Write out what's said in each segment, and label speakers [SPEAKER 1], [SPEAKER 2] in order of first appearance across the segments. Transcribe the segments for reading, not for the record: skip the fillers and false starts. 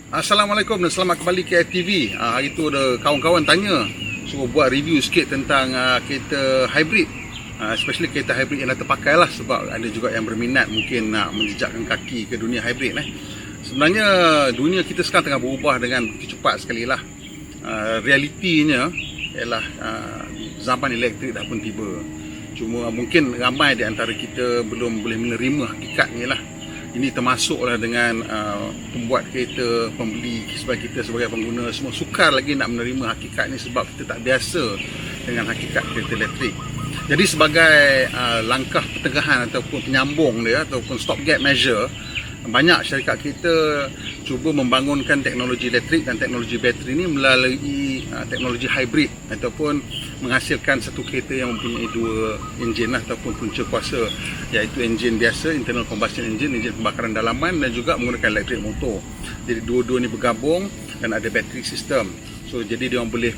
[SPEAKER 1] Assalamualaikum dan selamat kembali ke FTV. Hari tu ada kawan-kawan tanya suruh buat review sikit tentang kereta hybrid, especially kereta hybrid yang dah terpakai lah, sebab ada juga yang berminat mungkin nak menjejakkan kaki ke dunia hybrid. Sebenarnya dunia kita sekarang tengah berubah dengan begitu cepat sekali lah. Realitinya ialah zaman elektrik dah pun tiba. Cuma mungkin ramai di antara kita belum boleh menerima hakikatnya lah. Ini termasuklah dengan pembuat kereta, pembeli, sebab kita sebagai pengguna semua sukar lagi nak menerima hakikat ni sebab kita tak biasa dengan hakikat kereta elektrik. Jadi sebagai langkah pencegahan ataupun penyambung dia ataupun stopgap measure, banyak syarikat kita cuba membangunkan teknologi elektrik dan teknologi bateri ni melalui teknologi hybrid ataupun menghasilkan satu kereta yang mempunyai dua enjin lah, ataupun punca kuasa, iaitu enjin biasa, internal combustion engine, enjin pembakaran dalaman, dan juga menggunakan elektrik motor. Jadi dua-dua ni bergabung dan ada battery system. So jadi dia orang boleh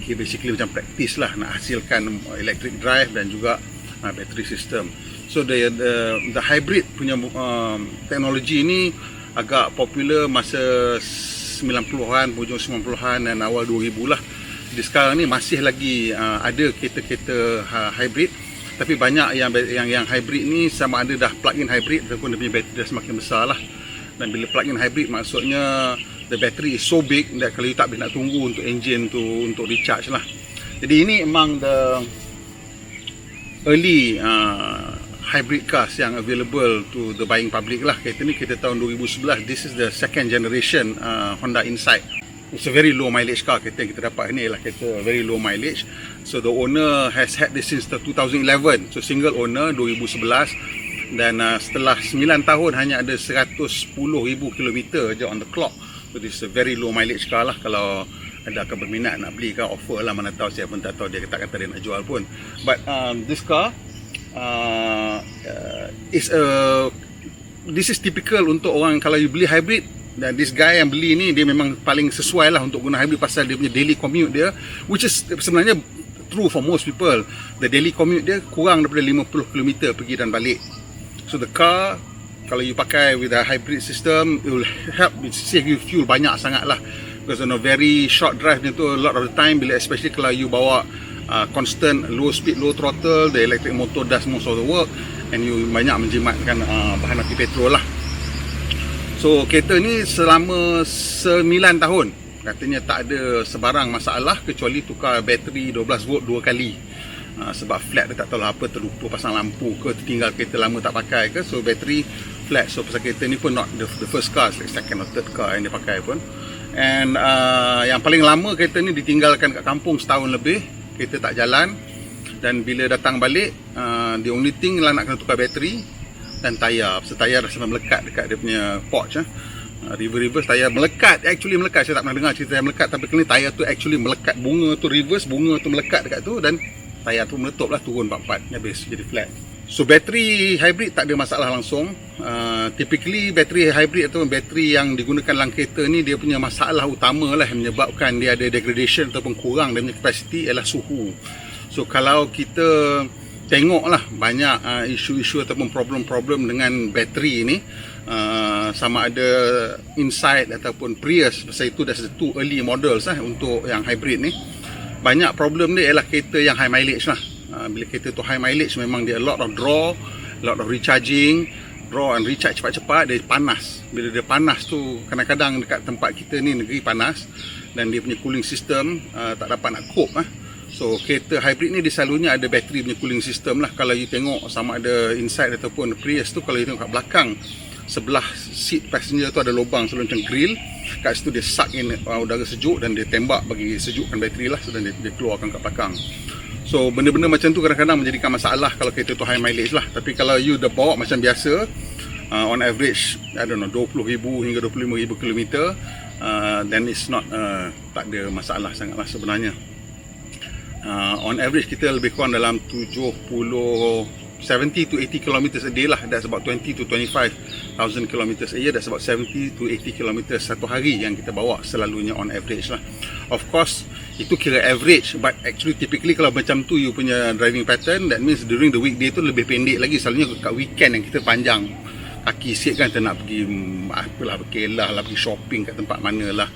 [SPEAKER 1] basically macam praktis lah nak hasilkan electric drive dan juga battery system. So the hybrid punya teknologi ni agak popular masa 90-an, hujung 90-an dan awal 2000 lah. Jadi sekarang ni masih lagi ada kereta-kereta hybrid, tapi banyak yang hybrid ni sama ada dah plug-in hybrid ataupun dia punya bateri dah semakin besar lah. Dan bila plug-in hybrid maksudnya the battery is so big that kalau you tak boleh nak tunggu untuk engine tu untuk recharge lah. Jadi ini memang the early hybrid cars yang available to the buying public lah. Kereta ni kereta tahun 2011. This is the second generation Honda Insight. It's a very low mileage car. Kereta yang kita dapat ni ialah kereta very low mileage. So the owner has had this since 2011. So single owner 2011. Dan setelah 9 tahun hanya ada 110,000 km je on the clock. So this is a very low mileage car lah. Kalau ada akan berminat nak beli kan, offer lah, mana tahu, saya pun tak tahu dia kata dia nak jual pun. But this car this is typical untuk orang kalau you beli hybrid. Dan this guy yang beli ni dia memang paling sesuai lah untuk guna hybrid pasal dia punya daily commute dia, which is sebenarnya true for most people. The daily commute dia kurang daripada 50 km pergi dan balik. So the car, kalau you pakai with a hybrid system, it will help save you fuel banyak sangat lah. Because on a very short drive ni tu, a lot of the time, bila especially kalau you bawa constant low speed, low throttle, the electric motor does most of the work and you banyak menjimatkan bahan aktif petrol lah. So kereta ni selama 9 tahun katanya tak ada sebarang masalah kecuali tukar bateri 12 volt 2 kali. Sebab flat dia tak tahu lah apa, terlupa pasang lampu ke, tertinggal kereta lama tak pakai ke, so bateri flat. So pasal kereta ni pun not the first car, like second or third car yang dia pakai pun. And yang paling lama kereta ni ditinggalkan kat kampung setahun lebih, kereta tak jalan. Dan bila datang balik, the only thing lah nak kena tukar bateri dan tayar. Pasal tayar dah sampai melekat dekat dia punya porch. Reverse tayar melekat, actually melekat. Saya tak pernah dengar cerita yang melekat, tapi kali tayar tu actually melekat. Bunga tu reverse, bunga tu melekat dekat tu dan tayar tu meletup lah, turun 4-4 habis jadi flat. So bateri hybrid tak ada masalah langsung. Typically bateri hybrid atau bateri yang digunakan dalam kereta ni, dia punya masalah utama lah yang menyebabkan dia ada degradation ataupun kurang dia punya capacity ialah suhu. So kalau kita tengoklah banyak isu-isu ataupun problem-problem dengan bateri ni, sama ada Insight ataupun Prius, pasal itu dah satu early models untuk yang hybrid ni. Banyak problem dia ialah kereta yang high mileage lah. Bila kereta tu high mileage, memang dia a lot of draw, a lot of recharging, draw and recharge cepat-cepat, dia panas. Bila dia panas tu, kadang-kadang dekat tempat kita ni negeri panas dan dia punya cooling system tak dapat nak cope. So kereta hybrid ni dia selalunya ada bateri punya cooling system lah. Kalau you tengok sama ada Insight ataupun Prius tu, kalau you tengok kat belakang sebelah seat passenger tu ada lubang selalu macam grill. Kat situ dia suck in udara sejuk dan dia tembak bagi sejukkan bateri lah, dan dia keluarkan kat belakang. So benda-benda macam tu kadang-kadang menjadikan masalah kalau kereta tu high mileage lah. Tapi kalau you dah bawa macam biasa, on average I don't know 20,000 hingga 25,000 km, then it's not tak ada masalah sangatlah sebenarnya. On average kita lebih kurang dalam 70 to 80 km a day lah. That's about 20 to 25,000 km a year. That's about 70 to 80 km satu hari yang kita bawa selalunya on average lah. Of course itu kira average, but actually typically kalau macam tu you punya driving pattern, that means during the weekday tu lebih pendek lagi. Selalunya kat weekend yang kita panjang kaki sikit kan, kita nak pergi apalah, berkelah lah, pergi shopping kat tempat mana lah.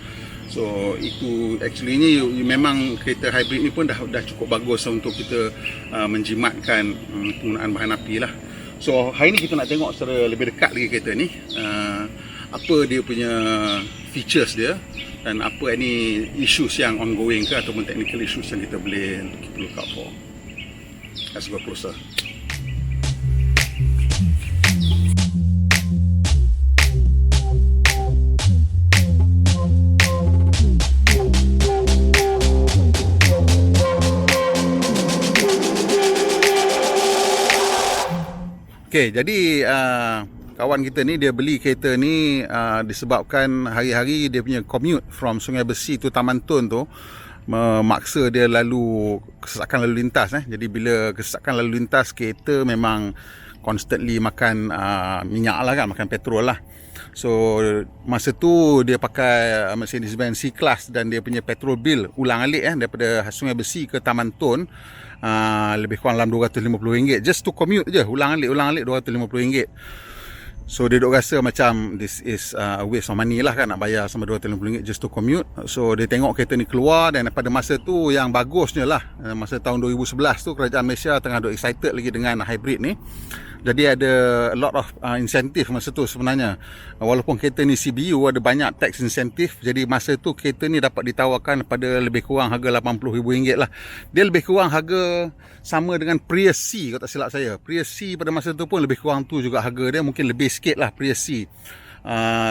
[SPEAKER 1] So itu actually ni memang kereta hybrid ni pun dah cukup bagus untuk kita menjimatkan penggunaan bahan api lah. So hari ni kita nak tengok secara lebih dekat lagi kereta ni, apa dia punya features dia dan apa ni issues yang ongoing ke ataupun technical issues yang kita boleh look out for. Let's go closer. Okay, jadi kawan kita ni dia beli kereta ni disebabkan hari-hari dia punya commute from Sungai Besi to Taman Tun tu memaksa dia lalu kesesakan lalu lintas. Jadi bila kesesakan lalu lintas, kereta memang constantly makan minyak lah kan, makan petrol lah. So masa tu dia pakai Mercedes-Benz C-Class dan dia punya petrol bill ulang-alik daripada Sungai Besi ke Taman Tun lebih kurang dalam RM250 just to commute je, ulang-alik RM250. So dia duk rasa macam this is a waste of money lah kan, nak bayar sama RM250 just to commute. So dia tengok kereta ni keluar, dan pada masa tu yang bagusnya lah, masa tahun 2011 tu kerajaan Malaysia tengah duk excited lagi dengan hybrid ni. Jadi ada a lot of insentif masa tu sebenarnya. Walaupun kereta ni CBU ada banyak tax insentif, jadi masa tu kereta ni dapat ditawarkan pada lebih kurang harga RM80,000 lah. Dia lebih kurang harga sama dengan Prius C kalau tak silap saya. Prius C pada masa tu pun lebih kurang tu juga harga dia, mungkin lebih sikit lah Prius C.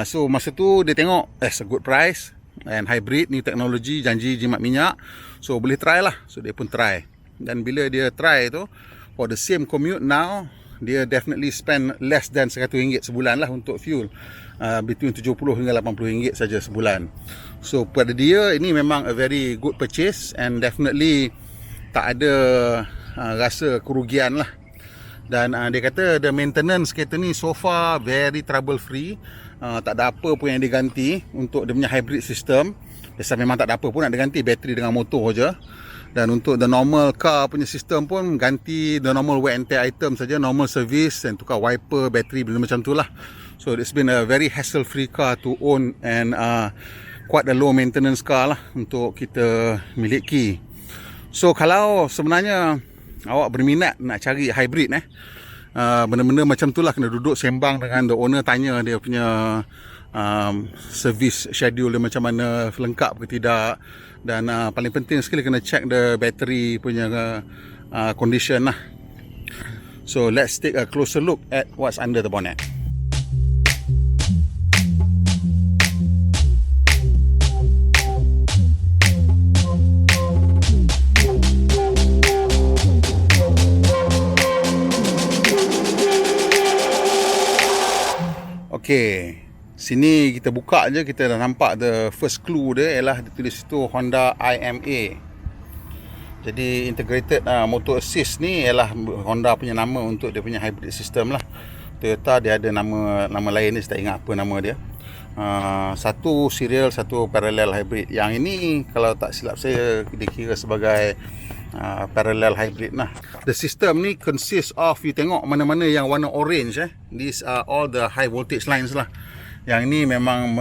[SPEAKER 1] So masa tu dia tengok as a good price and hybrid, ni teknologi, janji jimat minyak, so boleh try lah. So dia pun try, dan bila dia try tu, for the same commute now, dia definitely spend less than RM100 sebulan lah untuk fuel, between RM70 hingga RM80 saja sebulan. So pada dia ini memang a very good purchase, and definitely tak ada rasa kerugian lah. Dan dia kata the maintenance kereta ni so far very trouble free, tak ada apa pun yang diganti untuk dia punya hybrid system. Biasa memang tak ada apa pun nak diganti, bateri dengan motor je. Dan untuk the normal car punya sistem pun ganti the normal wear and tear item saja, normal service, dan tukar wiper, bateri, benda macam tu lah. So it's been a very hassle free car to own, and quite a low maintenance car lah untuk kita miliki. So kalau sebenarnya awak berminat nak cari hybrid benda-benda macam tu lah, kena duduk sembang dengan the owner, tanya dia punya service schedule dia macam mana, lengkap ke tidak. Dan paling penting sekali kena check the battery punya condition lah. So let's take a closer look at what's under the bonnet. Okay, sini kita buka je, kita dah nampak the first clue dia ialah ditulis situ Honda IMA. Jadi integrated motor assist ni ialah Honda punya nama untuk dia punya hybrid system lah. Toyota dia ada nama lain ni, saya tak ingat apa nama dia. Satu serial, satu parallel hybrid. Yang ini kalau tak silap saya dia kira sebagai parallel hybrid lah. The system ni consists of, you tengok mana-mana yang warna orange these are all the high voltage lines lah. Yang ini memang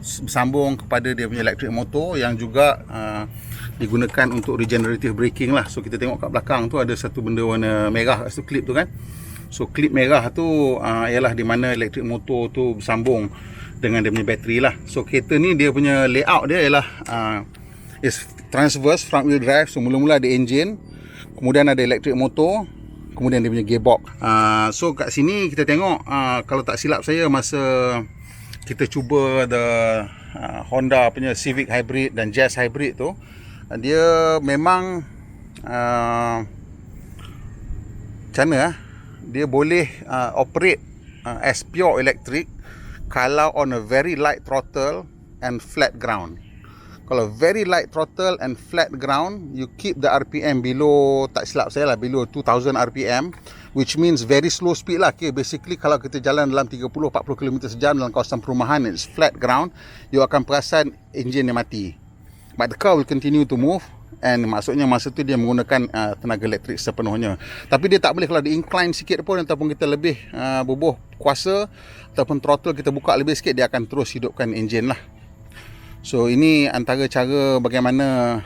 [SPEAKER 1] bersambung kepada dia punya electric motor yang juga digunakan untuk regenerative braking lah. So kita tengok kat belakang tu ada satu benda warna merah kat situ, klip tu kan. So klip merah tu ialah di mana electric motor tu bersambung dengan dia punya bateri lah. So kereta ni dia punya layout dia ialah is transverse front wheel drive. So mula-mula ada engine, kemudian ada electric motor, kemudian dia punya gearbox. So kat sini kita tengok, kalau tak silap saya masa kita cuba the Honda punya Civic Hybrid dan Jazz Hybrid tu, dia memang macam mana dia boleh operate as pure electric kalau on a very light throttle and flat ground. Kalau very light throttle and flat ground, you keep the RPM below, tak silap saya lah, below 2000 RPM, which means very slow speed lah. Okay, basically kalau kita jalan dalam 30-40 km sejam dalam kawasan perumahan, it's flat ground, you akan perasan enjin dia mati. But the car will continue to move, and maksudnya masa tu dia menggunakan tenaga elektrik sepenuhnya. Tapi dia tak boleh kalau dia incline sikit pun, ataupun kita lebih bubuh kuasa ataupun throttle kita buka lebih sikit, dia akan terus hidupkan enjin lah. So ini antara cara bagaimana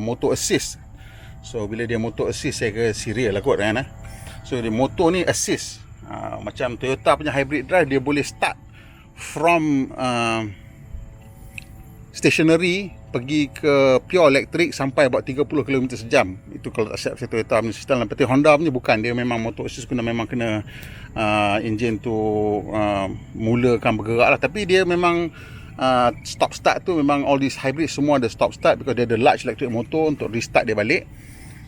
[SPEAKER 1] motor assist. So bila dia motor assist, saya ke serial lah kot kan. So dia motor ni assist, macam Toyota punya hybrid drive, dia boleh start from stationary pergi ke pure electric sampai about 30 km sejam. Itu kalau tak siap saya Toyota punya sistem. Tapi Honda punya bukan, dia memang motor assist memang kena enjin tu mulakan bergerak lah. Tapi dia memang stop start tu memang all these hybrid semua ada stop start, because dia ada large electric motor untuk restart dia balik.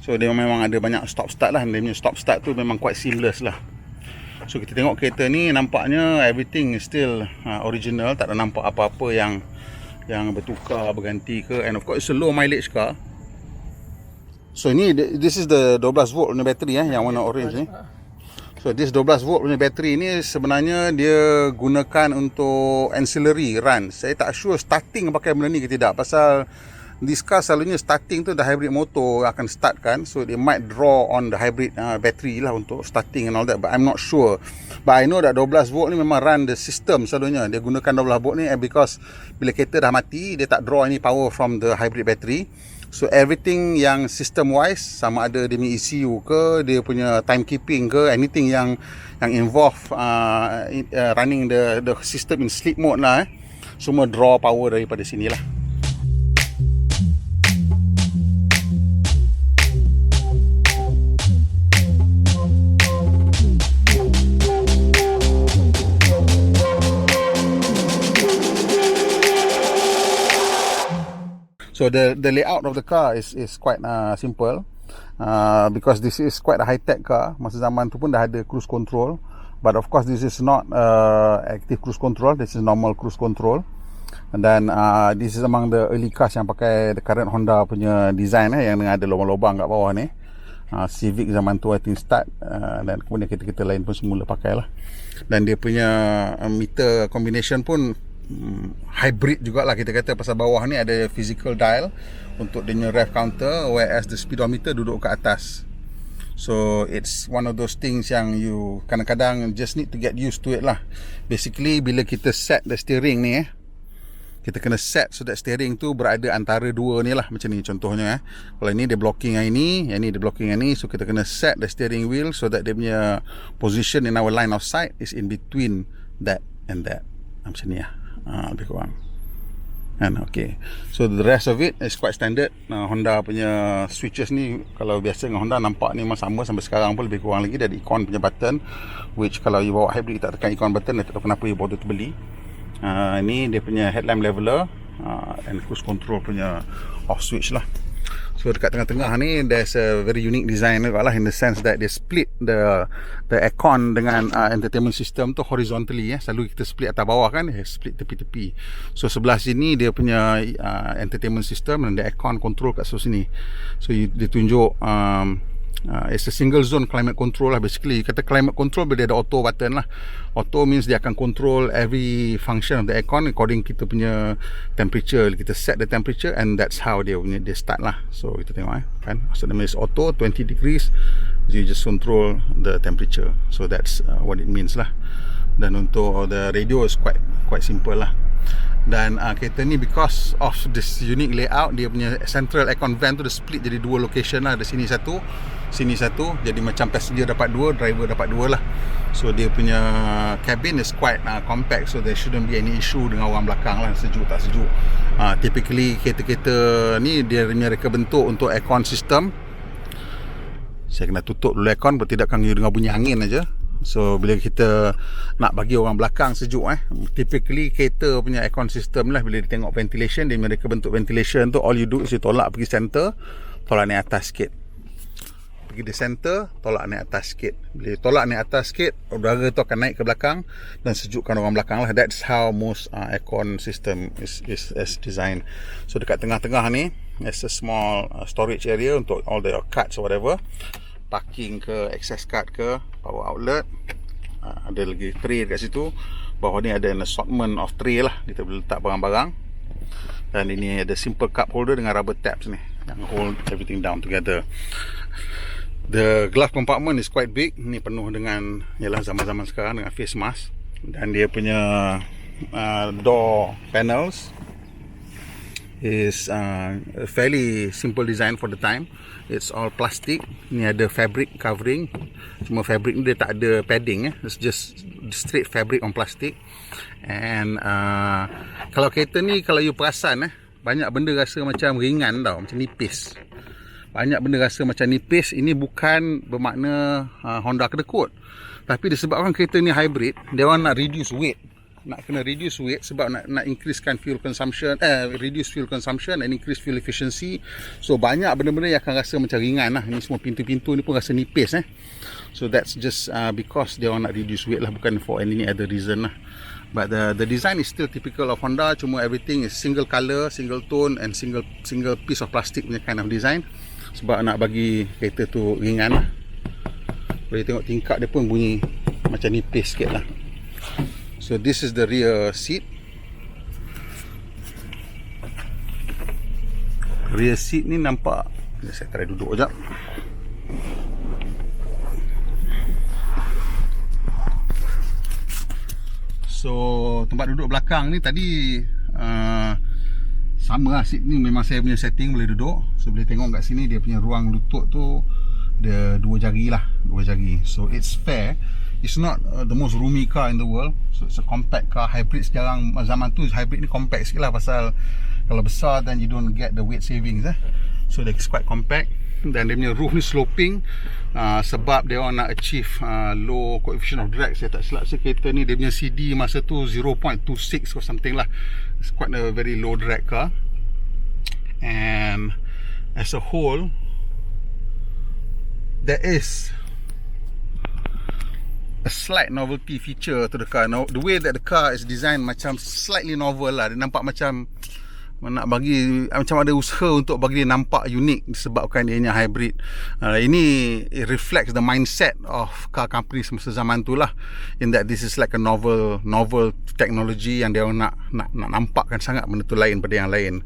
[SPEAKER 1] So dia memang ada banyak stop start lah. Dia punya stop start tu memang quite seamless lah. So kita tengok kereta ni, nampaknya everything is still original, tak ada nampak apa-apa yang bertukar, berganti ke. And of course it's a low mileage car. So ini, this is the 12 volt punya bateri yang warna orange ni. So this 12 volt punya bateri ni sebenarnya dia gunakan untuk ancillary run. Saya tak sure starting pakai benda ni ke tidak, pasal this car selalunya starting tu the hybrid motor akan start kan. So they might draw on the hybrid battery lah untuk starting and all that, but I'm not sure. But I know that 12 volt ni memang run the system selalunya. Dia gunakan 12 volt ni because bila kereta dah mati, dia tak draw any power from the hybrid battery. So everything yang system wise, sama ada dia punya ECU ke, dia punya timekeeping ke, anything yang involve running the system in sleep mode lah, semua draw power daripada sini lah. So the layout of the car is quite simple, because this is quite a high tech car. Masa zaman tu pun dah ada cruise control, but of course this is not active cruise control, this is normal cruise control. And then this is among the early cars yang pakai the current Honda punya design yang ada lubang-lubang kat bawah ni. Civic zaman tu I think start, dan kemudian kereta-kereta lain pun semula pakai lah. Dan dia punya meter combination pun hybrid jugalah kita kata, pasal bawah ni ada physical dial untuk dia rev counter, whereas the speedometer duduk ke atas. So it's one of those things yang you kadang-kadang just need to get used to it lah. Basically bila kita set the steering ni kita kena set so that steering tu berada antara dua ni lah, macam ni contohnya Kalau ini dia blocking yang ini dia blocking yang ni, so kita kena set the steering wheel so that dia punya position in our line of sight is in between that and that. Macam ni lah. Lebih kurang kan. Okay, so the rest of it is quite standard. Honda punya switches ni, kalau biasa dengan Honda nampak ni memang sama sampai sekarang pun lebih kurang lagi. Dari icon punya button, which kalau you bawa hybrid tak tekan icon button, tak tahu kenapa you bawa tu beli. Ni dia punya headlamp leveler, and cruise control punya off switch lah. So dekat tengah-tengah ni there's a very unique design lah, in the sense that they split the aircon dengan entertainment system tu horizontally. Selalu kita split atas bawah kan, split tepi-tepi. So sebelah sini dia punya entertainment system dan the aircon control kat sebelah sini. So dia tunjuk it's a single zone climate control lah. Basically kata climate control bila dia ada auto button lah. Auto means dia akan control every function of the aircon according kita punya temperature. Kita set the temperature and that's how dia start lah. So kita tengok kan, so the means auto 20 degrees, you just control the temperature. So that's what it means lah. Dan untuk the radio is quite simple lah. Dan kereta ni because of this unique layout, dia punya central aircon vent tu dia split jadi dua location lah. Ada sini satu, jadi macam passenger dapat dua, driver dapat dua lah. So dia punya cabin is quite compact, so there shouldn't be any issue dengan orang belakang lah, sejuk tak sejuk. Typically kereta-kereta ni dia punya reka bentuk untuk aircon system. Saya kena tutup dulu aircon, bertidakkan you dengar bunyi angin aja. So bila kita nak bagi orang belakang sejuk, typically kereta punya aircon system lah, bila dia tengok ventilation, dia mereka bentuk ventilation tu, all you do is you tolak pergi center, tolak naik atas sikit. pergi di center, tolak naik atas sikit. Bila tolak naik atas sikit, udara tu akan naik ke belakang dan sejukkan orang belakang lah. That's how most aircon system is designed. So dekat tengah-tengah ni, there's a small storage area untuk all the cards or whatever. Parking ke, access card ke, power outlet. Ada lagi tray dekat situ. Bawah ni ada an assortment of tray lah. Kita boleh letak barang-barang. Dan ini ada simple cup holder dengan rubber tabs ni yang hold everything down together. The glove compartment is quite big. Ni penuh dengan, yalah, zaman-zaman sekarang dengan face mask. Dan dia punya door panels is a fairly simple design for the time. It's all plastic. Ni ada fabric covering. Cuma fabric ni dia tak ada padding. It's just straight fabric on plastic. And kalau kereta ni, kalau you perasan banyak benda rasa macam ringan tau, macam nipis. Banyak benda rasa macam nipis. Ini bukan bermakna Honda kedekut, tapi disebabkan kereta ni hybrid, dia orang nak reduce weight. Nak kena reduce weight sebab nak increasekan fuel consumption, reduce fuel consumption and increase fuel efficiency. So banyak benda-benda yang akan rasa macam ringan lah. Ini semua pintu-pintu ni pun rasa nipis. So that's just because dia orang nak reduce weight lah, bukan for any other reason lah. But the design is still typical of Honda. Cuma everything is single color, single tone and single piece of plastic punya kind of design. Sebab nak bagi kereta tu ringan lah. Boleh tengok tingkap dia pun bunyi macam nipis sikit lah. So this is the rear seat. Rear seat ni nampak, saya try duduk sekejap. So tempat duduk belakang ni tadi sama lah, seat ni memang saya punya setting boleh duduk. So boleh tengok kat sini dia punya ruang lutut tu ada 2 jari lah, 2 jari. So it's fair. It's not the most roomy car in the world. So it's a compact car. Hybrid sekarang zaman tu hybrid ni compact sikit lah, pasal kalau besar then you don't get the weight savings So it's quite compact. Dan dia punya roof ni sloping sebab dia orang nak achieve low coefficient of drag. Saya tak silap saya, kereta ni dia punya CD masa tu 0.26 or something lah. It's quite a very low drag car. And as a whole, there is a slight novelty feature to the car. Now, the way that the car is designed macam slightly novel lah. Dia nampak macam nak bagi, macam ada usaha untuk bagi dia nampak unik disebabkan dia hybrid. Ini it reflects the mindset of car companies semasa zaman tu lah, in that this is like a novel technology yang dia nak nampakkan sangat benda tu lain pada yang lain.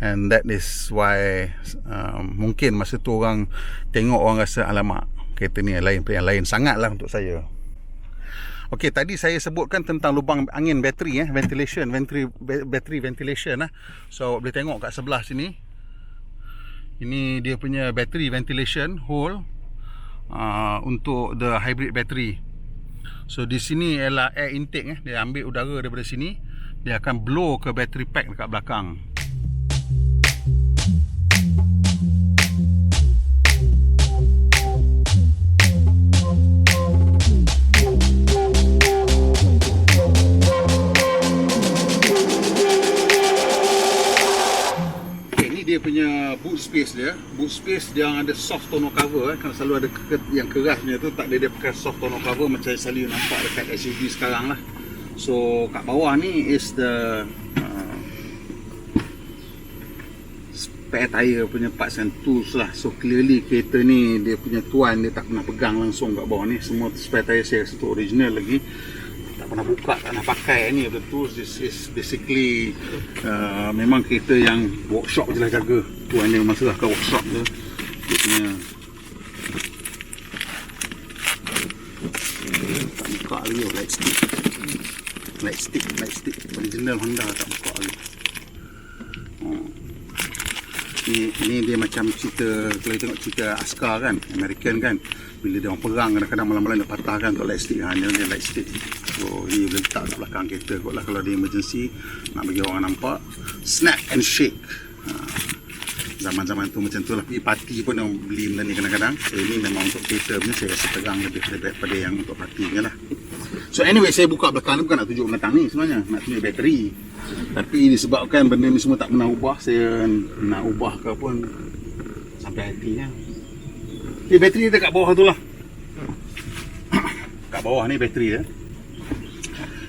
[SPEAKER 1] And that is why mungkin masa tu orang tengok, orang rasa alamak, kereta ni lain pada yang lain sangat lah untuk saya. Okey, tadi saya sebutkan tentang lubang angin bateri, battery ventilation. So boleh tengok kat sebelah sini. Ini dia punya battery ventilation hole untuk the hybrid battery. So di sini ialah air intake. Dia ambil udara daripada sini, dia akan blow ke battery pack dekat belakang. Dia punya boot space dia yang ada soft tonneau cover. Kan selalu ada yang keras punya tu, tak ada, dia pakai soft tonneau cover macam selalu nampak dekat SUV sekarang lah. So kat bawah ni is the spare tire punya parts and tools lah. So clearly kereta ni dia punya tuan dia tak pernah pegang langsung kat bawah ni. Semua spare tire saya rasa tu original lagi, tak pernah buka, tak pernah pakai ni. The tools, this is basically memang kereta yang workshop je lah jaga. Tuan yang masa ke workshop tu dia punya tak buka lagi. light stick original Honda tak buka lagi. Ni dia macam cerita, kalau tengok cerita askar kan, American kan, bila dia orang perang kadang-kadang malam-malam dia patahkan untuk light stick. Hanya dia light stick. So ni boleh letak kat belakang kereta kot lah kalau dia emergency, nak bagi orang nampak. Snap and shake. Zaman-zaman tu macam tu lah. Pergi party pun orang beli benda ni kadang-kadang. So ini memang untuk kereta punya, saya rasa tegang lebih daripada yang untuk party punya lah. So anyway, saya buka belakang ni bukan nak tunjuk belakang ni sebenarnya, nak tunjuk bateri. Tapi disebabkan benda ni semua tak pernah ubah, saya nak ubah ke pun sampai hati kan. Bateri dia kat bawah tu lah. Kat bawah ni bateri dia.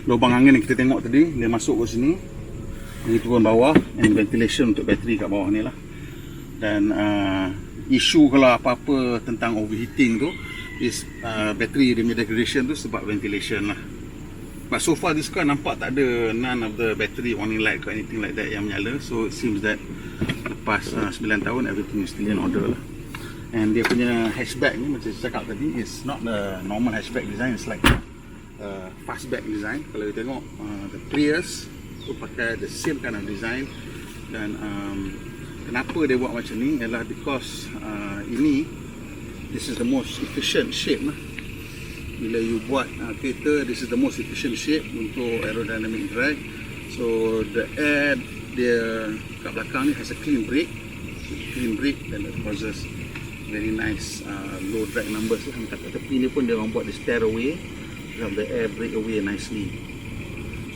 [SPEAKER 1] Lubang angin yang kita tengok tadi, dia masuk ke sini. Dia turun bawah, and ventilation untuk bateri kat bawah ni lah. Dan isu kalau apa-apa tentang overheating tu is bateri dia punya degradation tu sebab ventilation lah. But so far this car nampak tak ada none of the battery warning light or anything like that yang menyala. So it seems that lepas 9 tahun everything is still in order lah. And dia punya hatchback ni macam saya cakap tadi is not the normal hatchback design, it's like fastback design. Kalau you tengok the Prius tu pakai the same kind of design. Dan kenapa dia buat macam ni ialah because this is the most efficient shape lah. Bila you buat kereta, this is the most efficient shape untuk aerodynamic drag. So the air dia kat belakang ni has a clean brake, and it causes very nice low drag numbers lah. Kat tepi ni pun dia orang buat the stare away, have the air brake away nicely.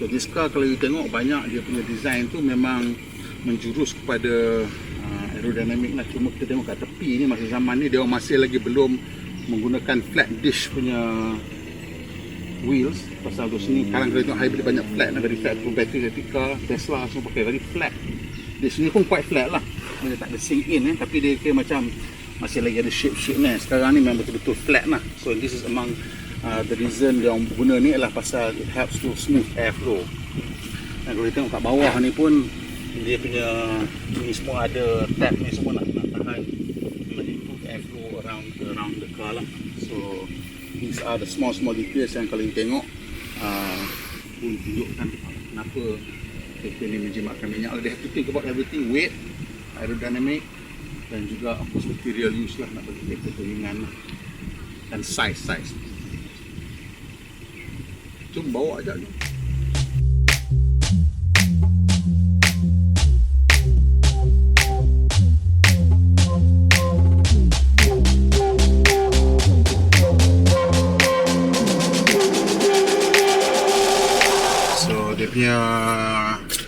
[SPEAKER 1] So this car kalau you tengok banyak dia punya design tu memang menjurus kepada aerodynamic lah. Cuma kita tengok kat tepi ni masa zaman ni dia orang masih lagi belum menggunakan flat dish punya wheels. Pasal tu sini sekarang kalau tengok hybrid banyak flat lah, very flat. Battery electrical, Tesla semua pakai very flat. Di sini pun quite flat lah, dia tak ada sink in tapi dia kira macam masih lagi ada shape ni. Sekarang ni memang betul-betul flat lah. So this is among the reason dia orang guna ni adalah pasal it helps to smooth air flow. Dan kalau kita tengok kat bawah ni pun dia punya ni semua ada tab ni semua nak tahan improve air flow around the car lah. So these are the small details yang kalau you tengok pun tunjukkan kenapa kereta ni menjimatkan minyak. They have to think about everything, weight, aerodynamic dan juga of course material use lah, nak bagi kereta tu ringan lah. Dan size. Jom bawa ajak ni. Dia punya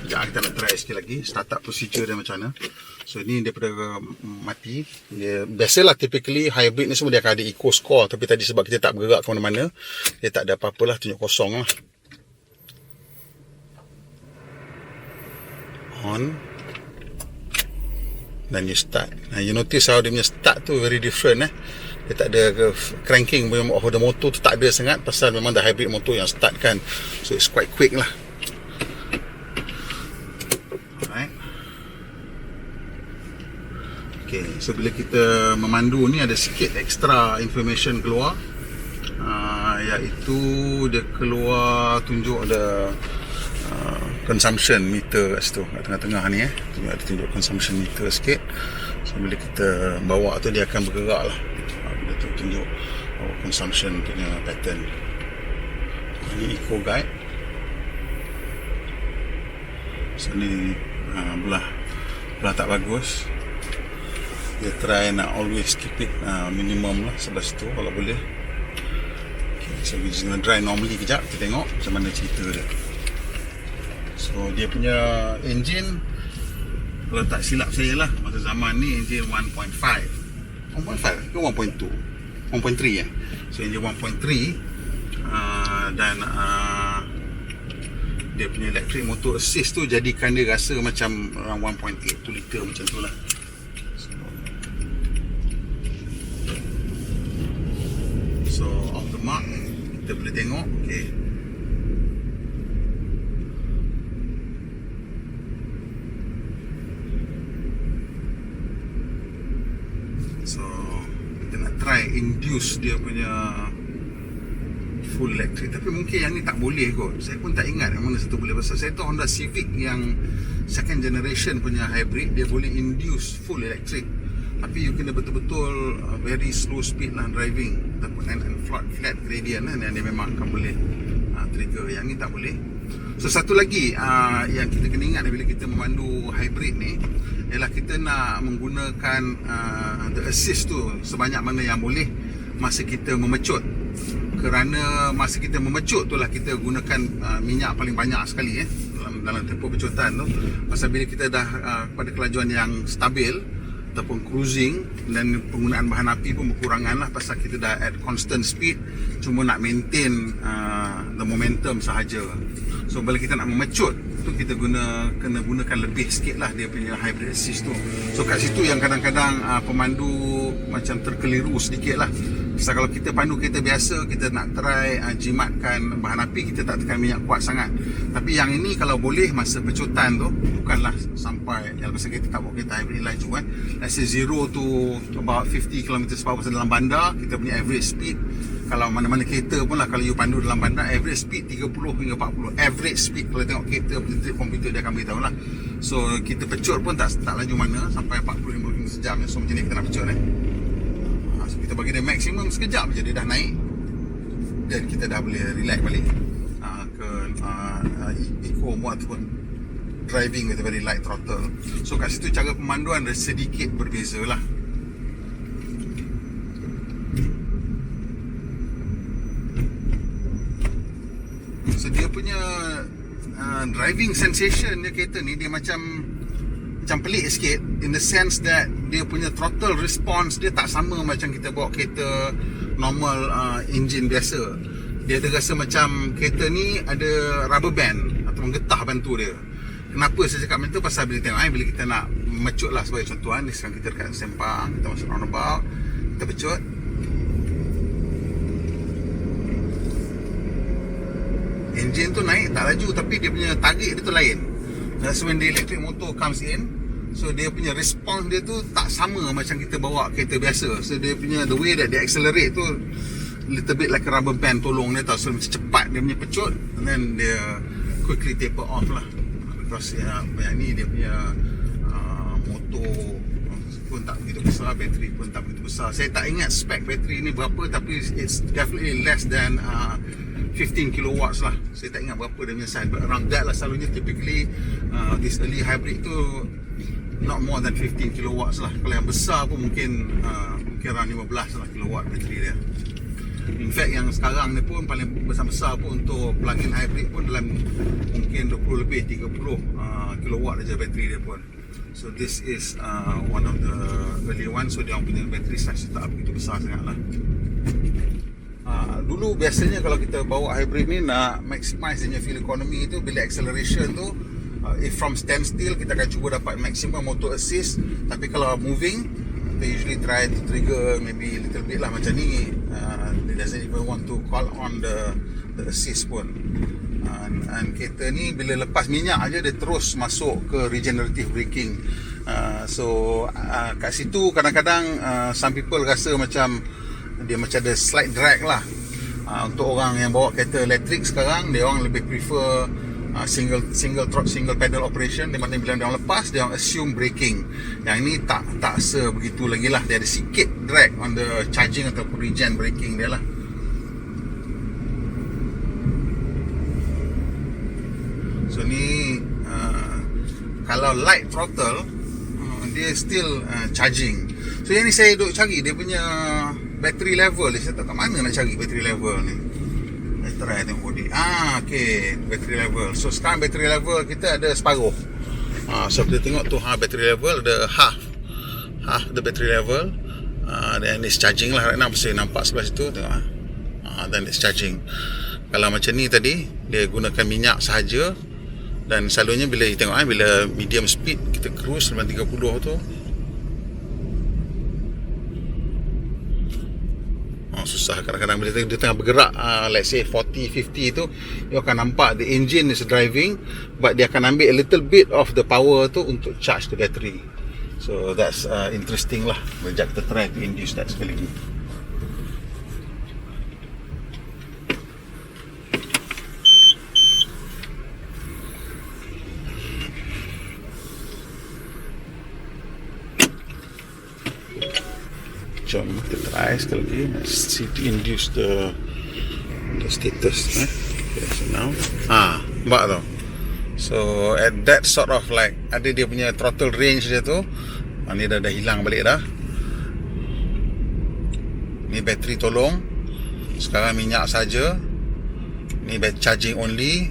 [SPEAKER 1] kita nak try sikit lagi startup procedure dia macam mana. So ini daripada mati dia, biasalah typically hybrid ni semua dia akan ada eco score, tapi tadi sebab kita tak bergerak ke mana-mana dia tak ada apa-apa lah, tunjuk kosong lah. On dan you start. You notice how dia punya start tu very different dia tak ada cranking of the motor tu, tak ada sangat pasal memang dah hybrid motor yang start kan. So it's quite quick lah. Okay, so bila kita memandu ni ada sikit extra information keluar, iaitu dia keluar tunjuk ada consumption meter kat situ, kat tengah-tengah ni ada tunjuk consumption meter sikit. So bila kita bawa tu dia akan bergerak lah, bila tu tunjuk consumption punya pattern. Ini eco guide. So ni belah tak bagus. Dia try nak always keep it minimum lah sebelah situ kalau boleh. Okay, so we just gonna drive normally kejap, kita tengok macam mana cerita dia. So dia punya engine, kalau tak silap saya lah, masa zaman ni engine 1.5 ke 1.2 1.3 so engine 1.3 dan dia punya electric motor assist tu jadikan dia rasa macam around 1.8 liter macam tu lah. So off the mark kita boleh tengok. Okay, so kita nak try induce dia punya full electric, tapi mungkin yang ni tak boleh kot. Saya pun tak ingat yang mana satu boleh, pasal saya tahu Honda Civic yang second generation punya hybrid dia boleh induce full electric, tapi you kena betul-betul very slow speed lah driving and flat gradient dan dia memang akan boleh trigger. Yang ni tak boleh. So satu lagi yang kita kena ingat bila kita memandu hybrid ni ialah kita nak menggunakan the assist tu sebanyak mana yang boleh masa kita memecut. Kerana masa kita memecut tu lah kita gunakan minyak paling banyak sekali dalam tempoh pecutan tu. Pasal bila kita dah pada kelajuan yang stabil, ataupun cruising, dan penggunaan bahan api pun berkurangan lah pasal kita dah at constant speed, cuma nak maintain the momentum sahaja. So bila kita nak memecut tu, kita kena gunakan lebih sikit lah dia punya hybrid assist tu. So kat situ yang kadang-kadang pemandu macam terkeliru sedikit lah. Pasal kalau kita pandu kereta biasa, kita nak try jimatkan bahan api, kita tak tekan minyak kuat sangat. Tapi yang ini kalau boleh masa pecutan tu, bukanlah sampai yang pasal kita tak bawa kereta hybrid laju kan, let's say 0 to about 50 km/h pasal dalam bandar, kita punya average speed, kalau mana-mana kereta pun lah, kalau you pandu dalam bandar, average speed 30 hingga 40 average speed. Kalau tengok kereta komputer dia akan beritahu lah. So kita pecut pun tak laju mana, sampai 40-50 km sejam. So macam ni kita nak pecut so kita bagi dia maksimum sekejap je, dia dah naik, dan kita dah boleh relax balik ke eco mode ataupun driving with a very light throttle. So kat situ cara pemanduan dia sedikit berbeza lah. So dia punya driving sensation dia kereta ni, dia macam pelik sikit, in the sense that dia punya throttle response dia tak sama macam kita bawa kereta normal engine biasa. Dia ada rasa macam kereta ni ada rubber band atau getah bantu dia. Kenapa saya cakap macam tu? Pasal bila tengok bila kita nak mecut lah, sebagai contohan ni sekarang kita dekat Sempang, kita masuk roundabout, kita pecut, engine tu naik tak laju, tapi dia punya tarik dia tu lain. So when the electric motor comes in, so dia punya response dia tu tak sama macam kita bawa kereta biasa. So dia punya the way that dia accelerate tu little bit like a rubber band tolong dia tau. So macam cepat dia punya pecut, and then dia quickly taper off lah. Because yang ni dia punya motor pun tak begitu besar, bateri pun tak begitu besar. Saya tak ingat spek bateri ni berapa, tapi it's definitely less than 15 kilowatts lah. Saya tak ingat berapa dia punya size, but around that lah selalunya. Typically this early hybrid tu not more than 15 kilowatts lah. Kalau yang besar pun mungkin around 15 lah kilowatt bateri dia. In fact yang sekarang ni pun paling besar-besar pun untuk plug-in hybrid pun dalam mungkin 20 lebih 30 kilowatt aja bateri dia pun. So this is one of the early one. So dia punya bateri size tak begitu besar sangat lah. Dulu biasanya kalau kita bawa hybrid ni nak maximize dia fuel economy tu, bila acceleration tu, if from standstill kita akan cuba dapat maximum motor assist. Tapi kalau moving, kita usually try to trigger maybe little bit lah. Macam ni they doesn't even want to call on the assist pun. And kereta ni bila lepas minyak aja dia terus masuk ke regenerative braking. So kat situ kadang-kadang some people rasa macam dia macam ada slight drag lah. Untuk orang yang bawa kereta elektrik sekarang, dia orang lebih prefer single pedal operation, di mana bila dia orang lepas, dia orang assume braking. Yang ni tak sebegitu lagi lah. Dia ada sikit drag on the charging ataupun regen braking dia lah. So ni kalau light throttle, dia still charging. So yang ni saya duk cari dia punya battery level. Saya tak tahu kat mana nak cari battery level ni. Let's try tengok body. Okay, battery level. So sekarang battery level kita ada separuh. So kita tengok tu battery level ada half the battery level. Then it's charging lah right now. Saya nampak sebelah situ tengok. Then it's charging. Kalau macam ni tadi, dia gunakan minyak sahaja. Dan selalunya bila kita tengok bila medium speed kita cruise 30 tu, susah kadang-kadang bila dia tengah bergerak, let's say 40-50 tu, dia akan nampak the engine is driving, but dia akan ambil a little bit of the power tu untuk charge the battery. So that's interesting lah. Sekejap kita try to induce that sekali lagi. Jom kita try sekali lagi. Let's see to induce the status. Okay, so now nampak tau. So at that sort of like ada dia punya throttle range dia tu. Ni dah hilang balik dah. Ni bateri tolong. Sekarang minyak saja. Ni battery charging only.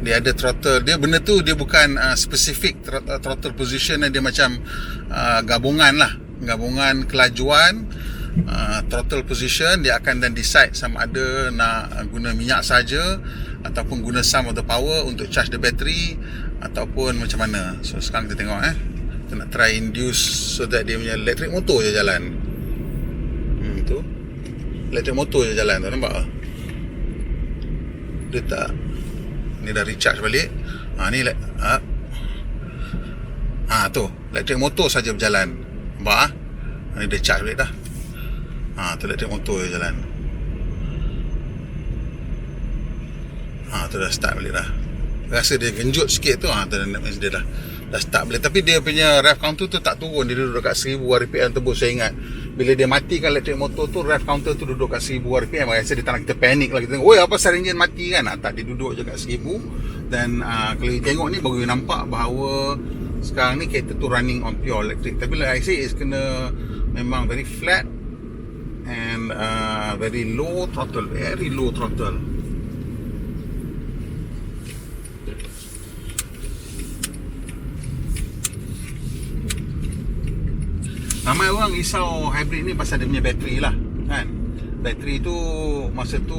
[SPEAKER 1] Dia ada throttle. Dia benda tu dia bukan specific throttle position, dia macam gabungan lah, gabungan kelajuan, throttle position. Dia akan then decide sama ada nak guna minyak saja ataupun guna some of the power untuk charge the battery ataupun macam mana. So sekarang kita tengok kita nak try induce so that dia punya electric motor je jalan. Tu electric motor je jalan tu, nampak? Dia tak, ni dah recharge balik. Ni tu electric motor saja berjalan, nampak? Ni dah charge balik dah. Tu electric motor je jalan. Tu dah start balik dah. Rasa dia genjut sikit tu, dia dah start balik. Tapi dia punya rev counter tu tak turun. Dia duduk kat 1000 RPM tebus. Saya ingat bila dia matikan elektrik motor tu, rev counter tu duduk kat 1000 RPM. Rasa dia tak nak kita panik lah. Kita tengok, oi apa pasal enjin mati kan? Tak, dia duduk je kat 1000. Dan kalau you tengok ni baru nampak bahawa sekarang ni kereta tu running on pure electric. Tapi like I say, it's kena memang very flat and very low throttle. Very low throttle. Ramai orang risau hybrid ni pasal dia punya bateri lah kan. Bateri tu masa tu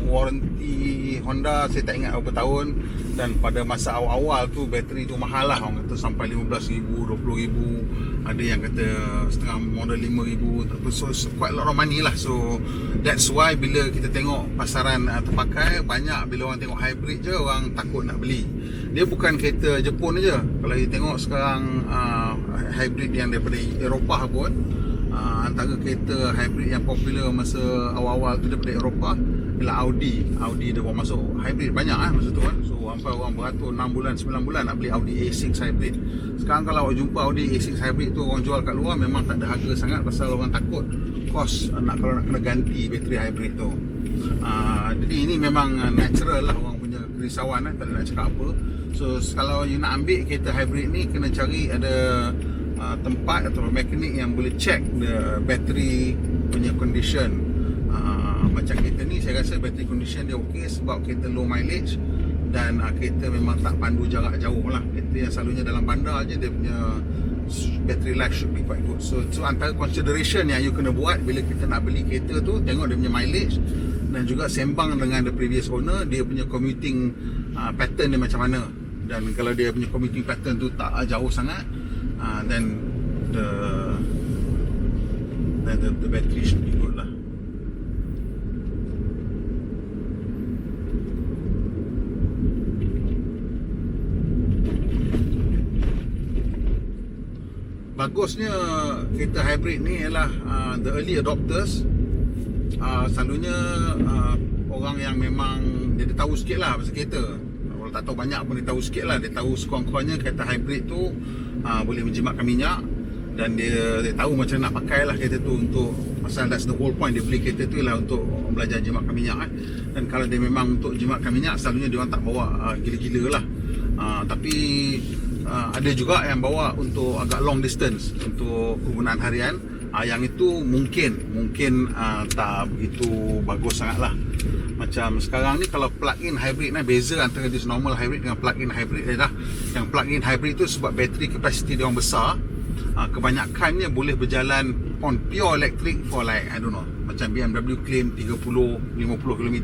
[SPEAKER 1] warranty Honda saya tak ingat berapa tahun, dan pada masa awal-awal tu bateri tu mahal lah. Orang kata sampai 15,000, 20,000, ada yang kata setengah model 5,000. So quite a lot of money lah. So that's why bila kita tengok pasaran terpakai, banyak bila orang tengok hybrid je orang takut nak beli. Dia bukan kereta Jepun je. Kalau you tengok sekarang hybrid yang daripada Eropah pun, antara kereta hybrid yang popular masa awal-awal tu daripada Eropah ialah Audi. Audi dia bawa masuk hybrid banyak masa tu kan. So sampai orang beratur 6 bulan 9 bulan nak beli Audi A6 hybrid. Sekarang kalau awak jumpa Audi A6 hybrid tu orang jual kat luar, memang tak ada harga sangat pasal orang takut kos kalau nak kena ganti bateri hybrid tu. Jadi ini memang natural lah orang punya kerisauan, tak ada nak cakap apa. So kalau you nak ambil kereta hybrid ni, kena cari ada tempat atau mekanik yang boleh check the battery punya condition. Macam kereta ni saya rasa battery condition dia okey sebab kereta low mileage dan kereta memang tak pandu jarak jauh lah. Kereta yang selalunya dalam bandar je dia punya battery life should be quite good. So antara consideration yang you kena buat bila kita nak beli kereta tu, tengok dia punya mileage dan juga sembang dengan the previous owner, dia punya commuting pattern dia macam mana. Dan kalau dia punya commuting pattern tu tak jauh sangat, then the battery should be good lah. Bagusnya kereta hybrid ni ialah the early adopters. Selalunya orang yang memang dia tahu sikit lah pasal kereta. Kalau tak tahu banyak pun dia tahu sikit lah. Dia tahu sekurang-kurangnya kereta hybrid tu boleh menjimatkan minyak, dan dia tahu macam nak pakai lah kereta tu untuk, pasal that's the whole point dia beli kereta tu ialah untuk belajar jimatkan minyak Dan kalau dia memang untuk jimatkan minyak, selalunya dia orang tak bawa gila-gila lah. Tapi ada juga yang bawa untuk agak long distance, untuk kegunaan harian. Yang itu mungkin tak begitu bagus sangat lah. Macam sekarang ni kalau plug-in hybrid ni, beza antara this normal hybrid dengan plug-in hybrid dah. Yang plug-in hybrid tu sebab bateri capacity dia orang besar, kebanyakannya boleh berjalan on pure electric for like, I don't know, macam BMW claim 30-50 km,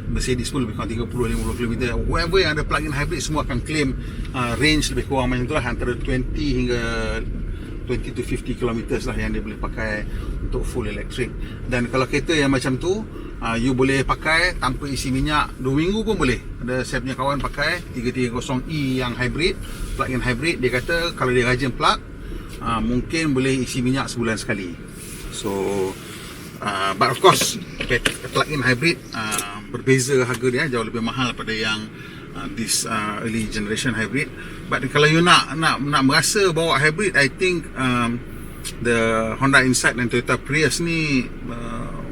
[SPEAKER 1] Mercedes pun lebih kurang 30-50 km. Whoever yang ada plug-in hybrid semua akan claim range lebih kurang macam tu lah, antara 20 hingga 20 to 50 km lah yang dia boleh pakai untuk full electric. Dan kalau kereta yang macam tu, you boleh pakai tanpa isi minyak 2 minggu pun boleh. Ada saya punya kawan pakai 330e yang hybrid, plug-in hybrid. Dia kata kalau dia rajin plug, mungkin boleh isi minyak sebulan sekali. So but of course plug-in hybrid berbeza harga dia, jauh lebih mahal daripada yang this early generation hybrid. But kalau you nak merasa bawa hybrid, I think the Honda Insight dan Toyota Prius ni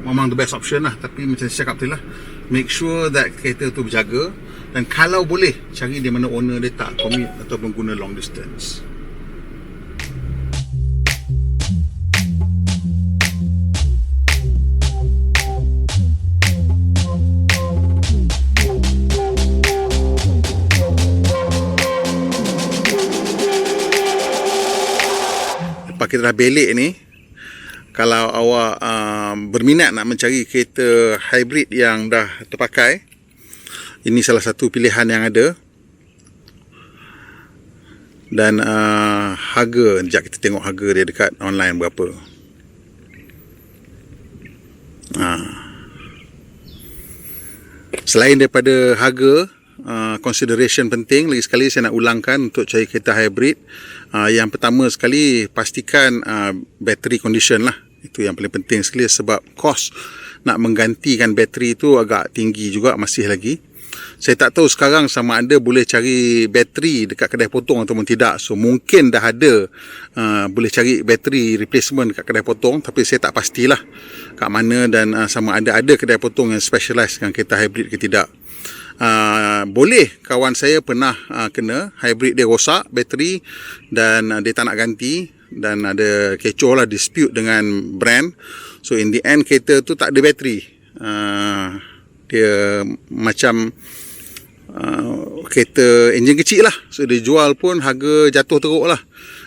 [SPEAKER 1] memang the best option lah. Tapi macam saya cakap tadi lah, make sure that kereta tu berjaga, dan kalau boleh cari di mana owner dia tak commute ataupun guna long distance. selepas kita dah belik ni, kalau awak berminat nak mencari kereta hybrid yang dah terpakai, ini salah satu pilihan yang ada. Dan harga, sekejap kita tengok harga dia dekat online berapa. Selain daripada harga, consideration penting lagi sekali saya nak ulangkan untuk cari kereta hybrid. Yang pertama sekali, pastikan battery condition lah. Itu yang paling penting sekali, sebab kos nak menggantikan bateri tu agak tinggi juga masih lagi. Saya tak tahu sekarang sama ada boleh cari bateri dekat kedai potong ataupun tidak. So mungkin dah ada boleh cari bateri replacement dekat kedai potong, tapi saya tak pastilah kat mana dan sama ada kedai potong yang specialize dengan kereta hybrid ke tidak. Boleh, kawan saya pernah kena hybrid dia rosak bateri dan dia tak nak ganti, dan ada kecoh lah, dispute dengan brand. So in the end kereta tu tak ada bateri. Dia macam kereta enjin kecil lah. So dia jual pun harga jatuh teruk lah.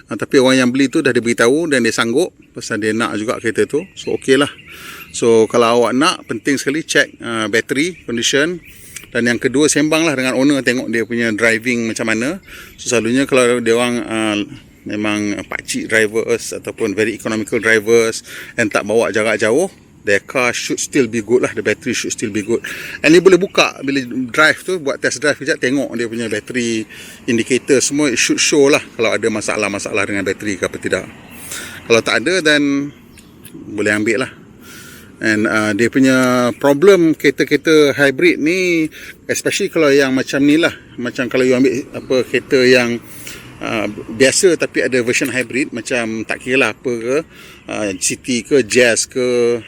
[SPEAKER 1] Tapi orang yang beli tu dah diberitahu dan dia sanggup, pasal dia nak juga kereta tu. So okey lah. So kalau awak nak, penting sekali check battery condition. Dan yang kedua, sembang lah dengan owner, tengok dia punya driving macam mana. So selalunya kalau dia orang memang pakcik drivers ataupun very economical drivers and tak bawa jarak jauh, their car should still be good lah, the battery should still be good. And dia boleh buka bila drive tu, buat test drive kejap, tengok dia punya battery indicator semua, it should show lah kalau ada masalah-masalah dengan battery ke apa tidak. Kalau tak ada, then boleh ambil lah. And dia punya problem kereta-kereta hybrid ni, especially kalau yang macam ni lah, macam kalau you ambil kereta yang biasa tapi ada version hybrid, macam tak kira lah apa ke, City ke, Jazz ke,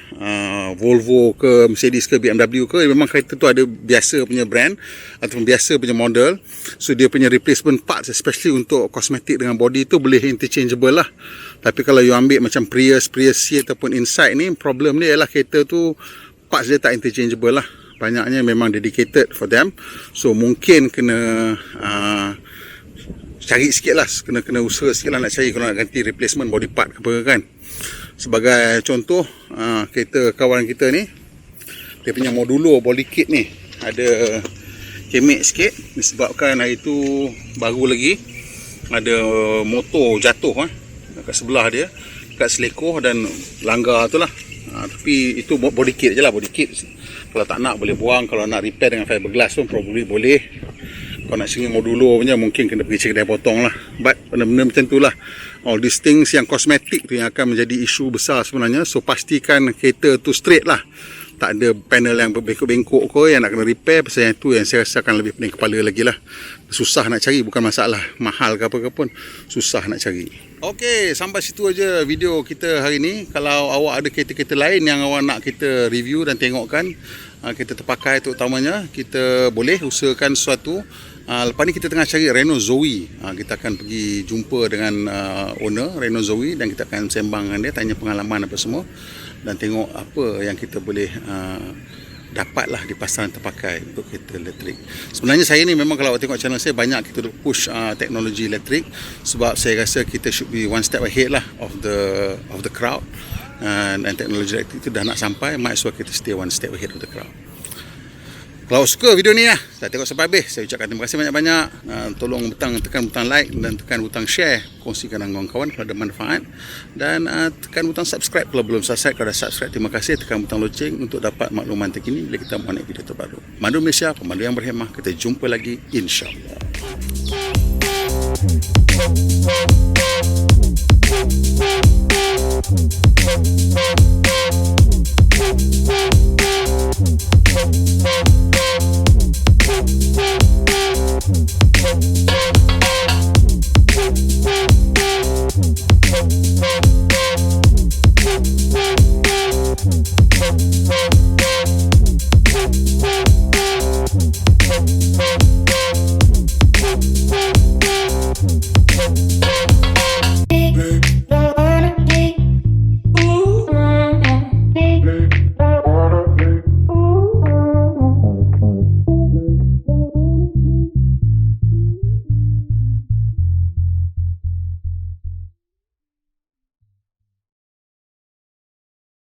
[SPEAKER 1] Volvo ke, Mercedes ke, BMW ke, memang kereta tu ada biasa punya brand ataupun biasa punya model. So dia punya replacement parts, especially untuk kosmetik dengan body tu, boleh interchangeable lah. Tapi kalau you ambil macam Prius C ataupun Insight ni, problem dia ialah kereta tu parts dia tak interchangeable lah. Banyaknya memang dedicated for them. So mungkin kena cari sikit lah, kena usaha sikit lah nak cari kalau nak ganti replacement body part apa kan. Sebagai contoh, kereta kawan kita ni, dia punya modulo body kit ni ada kemek sikit, disebabkan hari tu baru lagi ada motor jatuh dekat sebelah dia, dekat selekoh dan langgar tu lah. Tapi itu body kit je lah, body kit. Kalau tak nak boleh buang, kalau nak repair dengan fiberglass pun probably boleh. Kalau nak singgung modulo punya, mungkin kena pergi cek kedai potong lah. But benda-benda macam tu lah, all these things yang kosmetik tu yang akan menjadi isu besar sebenarnya. So pastikan kereta tu straight lah, tak ada panel yang berbengkok-bengkok ke yang nak kena repair. Pasal yang tu yang saya rasa akan lebih pening kepala lagi lah. Susah nak cari, bukan masalah mahal ke apa ke pun, susah nak cari. Okey, sampai situ aja video kita hari ni. Kalau awak ada kereta-kereta lain yang awak nak kita review dan tengokkan, kereta terpakai terutamanya, kita boleh usahakan sesuatu. Lepas ni kita tengah cari Renault Zoe. Kita akan pergi jumpa dengan owner Renault Zoe dan kita akan sembang dengan dia, tanya pengalaman apa semua dan tengok apa yang kita boleh dapatlah di pasaran terpakai untuk kereta elektrik. Sebenarnya saya ni memang kalau awak tengok channel saya, banyak kita push teknologi elektrik, sebab saya rasa kita should be one step ahead lah of the crowd. And teknologi elektrik itu dah nak sampai, might as well kita stay one step ahead of the crowd. Kalau suka video ni lah, dah tengok sampai habis, saya ucapkan terima kasih banyak-banyak. Tolong tekan butang like dan tekan butang share, kongsikan dengan kawan-kawan kalau ada manfaat. Dan tekan butang subscribe kalau belum subscribe. Kalau dah subscribe, terima kasih. Tekan butang loceng untuk dapat makluman terkini bila kita buat video terbaru. Mandu Malaysia, pemandu yang berhemah. Kita jumpa lagi, insyaAllah.